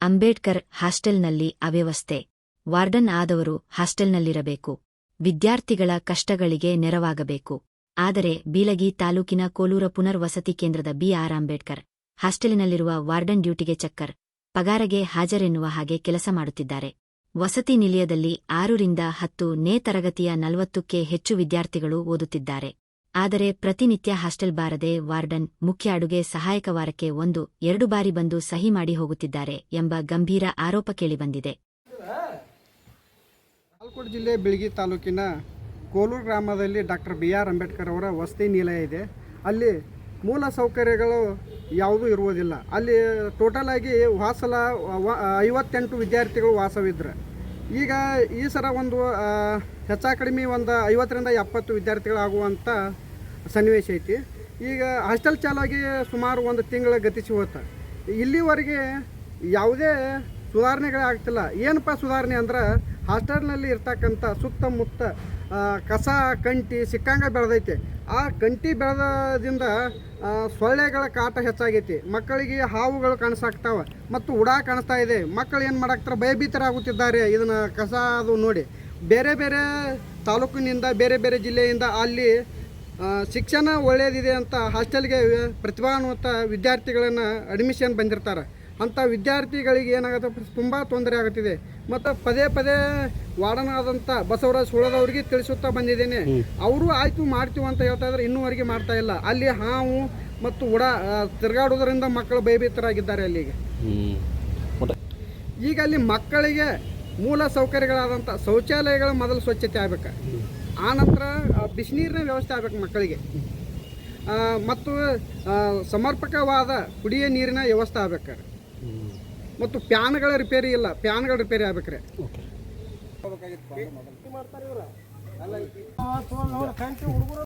ಅಂಬೇಡ್ಕರ್ ಹಾಸ್ಟೆಲ್ನಲ್ಲಿ ಅವ್ಯವಸ್ಥೆ. ವಾರ್ಡನ್ ಆದವರು ಹಾಸ್ಟೆಲ್ನಲ್ಲಿರಬೇಕು. ವಿದ್ಯಾರ್ಥಿಗಳ ಕಷ್ಟಗಳಿಗೆ ನೆರವಾಗಬೇಕು. ಆದರೆ ಬೀಳಗಿ ತಾಲೂಕಿನ ಕೋಲೂರ ಪುನರ್ವಸತಿ ಕೇಂದ್ರದ ಬಿ.ಆರ್. ಅಂಬೇಡ್ಕರ್ ಹಾಸ್ಟೆಲಿನಲ್ಲಿರುವ ವಾರ್ಡನ್ ಡ್ಯೂಟಿಗೆ ಚಕ್ಕರ್ ಪಗಾರಗೆ ಹಾಜರೆನ್ನುವ ಹಾಗೆ ಕೆಲಸ ಮಾಡುತ್ತಿದ್ದಾರೆ. ವಸತಿ ನಿಲಯದಲ್ಲಿ 6ರಿಂದ 10ನೇ ತರಗತಿಯ 40ಕ್ಕೆ ಹೆಚ್ಚು ವಿದ್ಯಾರ್ಥಿಗಳು ಓದುತ್ತಿದ್ದಾರೆ. ಆದರೆ ಪ್ರತಿನಿತ್ಯ ಹಾಸ್ಟೆಲ್ ಬಾರದೆ ವಾರ್ಡನ್ ಮುಖ್ಯ ಅಡುಗೆ ಸಹಾಯಕ ವಾರಕ್ಕೆ 1-2 ಬಾರಿ ಬಂದು ಸಹಿ ಮಾಡಿ ಹೋಗುತ್ತಿದ್ದಾರೆ ಎಂಬ ಗಂಭೀರ ಆರೋಪ ಕೇಳಿಬಂದಿದೆ. ಬಾಗಲಕೋಟೆ ಜಿಲ್ಲೆ ಬೀಳಗಿ ತಾಲೂಕಿನ ಕೋಲೂರು ಗ್ರಾಮದಲ್ಲಿ ಡಾಕ್ಟರ್ ಬಿ.ಆರ್. ಅಂಬೇಡ್ಕರ್ ಅವರ ವಸತಿ ನಿಲಯ ಇದೆ. ಅಲ್ಲಿ ಮೂಲ ಸೌಕರ್ಯಗಳು ಯಾವುದೂ ಇರುವುದಿಲ್ಲ. ಅಲ್ಲಿ ಟೋಟಲ್ ಆಗಿ ವಾಸಲ 58 ವಿದ್ಯಾರ್ಥಿಗಳು ವಾಸವಿದ್ರು. ಈಗ ಈ ಸಲ ಒಂದು ಹೆಚ್ಚಾ ಕಡಿಮೆ ಒಂದು 50ರಿಂದ 70 ವಿದ್ಯಾರ್ಥಿಗಳಾಗುವಂಥ ಸನ್ನಿವೇಶ ಐತಿ. ಈಗ ಹಾಸ್ಟೆಲ್ ಚಾಲಾಗಿ ಸುಮಾರು 1 ತಿಂಗಳ ಗತಿಸಿ ಹೋತ. ಇಲ್ಲಿವರೆಗೆ ಯಾವುದೇ ಸುಧಾರಣೆಗಳಾಗ್ತಿಲ್ಲ. ಏನಪ್ಪ ಸುಧಾರಣೆ ಅಂದ್ರೆ ಹಾಸ್ಟೆಲ್ನಲ್ಲಿ ಇರ್ತಕ್ಕಂಥ ಸುತ್ತಮುತ್ತ ಕಸ ಕಂಟಿ ಸಿಕ್ಕಂಗೆ ಬೆಳೆದೈತೆ. ಆ ಕಂಟಿ ಬೆಳೆದಿಂದ ಸೊಳ್ಳೆಗಳ ಕಾಟ ಹೆಚ್ಚಾಗೈತಿ. ಮಕ್ಕಳಿಗೆ ಹಾವುಗಳು ಕಾಣಿಸಾಕ್ತಾವೆ ಮತ್ತು ಉಡಾ ಕಾಣಿಸ್ತಾ ಇದೆ. ಮಕ್ಕಳು ಏನು ಮಾಡಾಕ್ತಾರೆ, ಭಯಭೀತರಾಗುತ್ತಿದ್ದಾರೆ ಇದನ್ನು ಕಸ ಅದು ನೋಡಿ. ಬೇರೆ ಬೇರೆ ತಾಲೂಕಿನಿಂದ ಬೇರೆ ಬೇರೆ ಜಿಲ್ಲೆಯಿಂದ ಅಲ್ಲಿ ಶಿಕ್ಷಣ ಒಳ್ಳೆಯದಿದೆ ಅಂತ ಹಾಸ್ಟೆಲ್ಗೆ ಪ್ರತಿಭಾನ್ವಿತ ವಿದ್ಯಾರ್ಥಿಗಳನ್ನು ಅಡ್ಮಿಷನ್ ಬಂದಿರ್ತಾರೆ. ಅಂಥ ವಿದ್ಯಾರ್ಥಿಗಳಿಗೆ ಏನಾಗುತ್ತೆ, ತುಂಬ ತೊಂದರೆ ಆಗುತ್ತಿದೆ. ಮತ್ತು ಪದೇ ಪದೇ ವಾರ್ಡನ್ ಆದಂಥ ಬಸವರಾಜ್ ಸುಳದವ್ರಿಗೆ ತಿಳಿಸುತ್ತಾ ಬಂದಿದ್ದೇನೆ. ಅವರು ಆಯಿತು ಮಾಡ್ತೀವಿ ಅಂತ ಹೇಳ್ತಾ ಇದ್ದಾರೆ, ಇನ್ನೂವರೆಗೆ ಮಾಡ್ತಾ ಇಲ್ಲ. ಅಲ್ಲಿ ಹಾವು ಮತ್ತು ತಿರುಗಾಡೋದ್ರಿಂದ ಮಕ್ಕಳು ಭಯಭೀತರಾಗಿದ್ದಾರೆ. ಅಲ್ಲಿಗೆ ಈಗ ಅಲ್ಲಿ ಮಕ್ಕಳಿಗೆ ಮೂಲ ಸೌಕರ್ಯಗಳಾದಂಥ ಶೌಚಾಲಯಗಳು ಮೊದಲು ಸ್ವಚ್ಛತೆ ಆಗ್ಬೇಕು. ಆನಂತರ ಬಿಸಿನೀರಿನ ವ್ಯವಸ್ಥೆ ಆಗ್ಬೇಕು ಮಕ್ಕಳಿಗೆ. ಮತ್ತು ಸಮರ್ಪಕವಾದ ಕುಡಿಯೋ ನೀರಿನ ವ್ಯವಸ್ಥೆ ಆಗ್ಬೇಕಾರೆ. ಮತ್ತು ಪ್ಯಾನ್ಗಳ ರಿಪೇರಿ ಇಲ್ಲ, ಪ್ಯಾನ್ಗಳ ರಿಪೇರಿ ಆಗ್ಬೇಕ್ರೆ.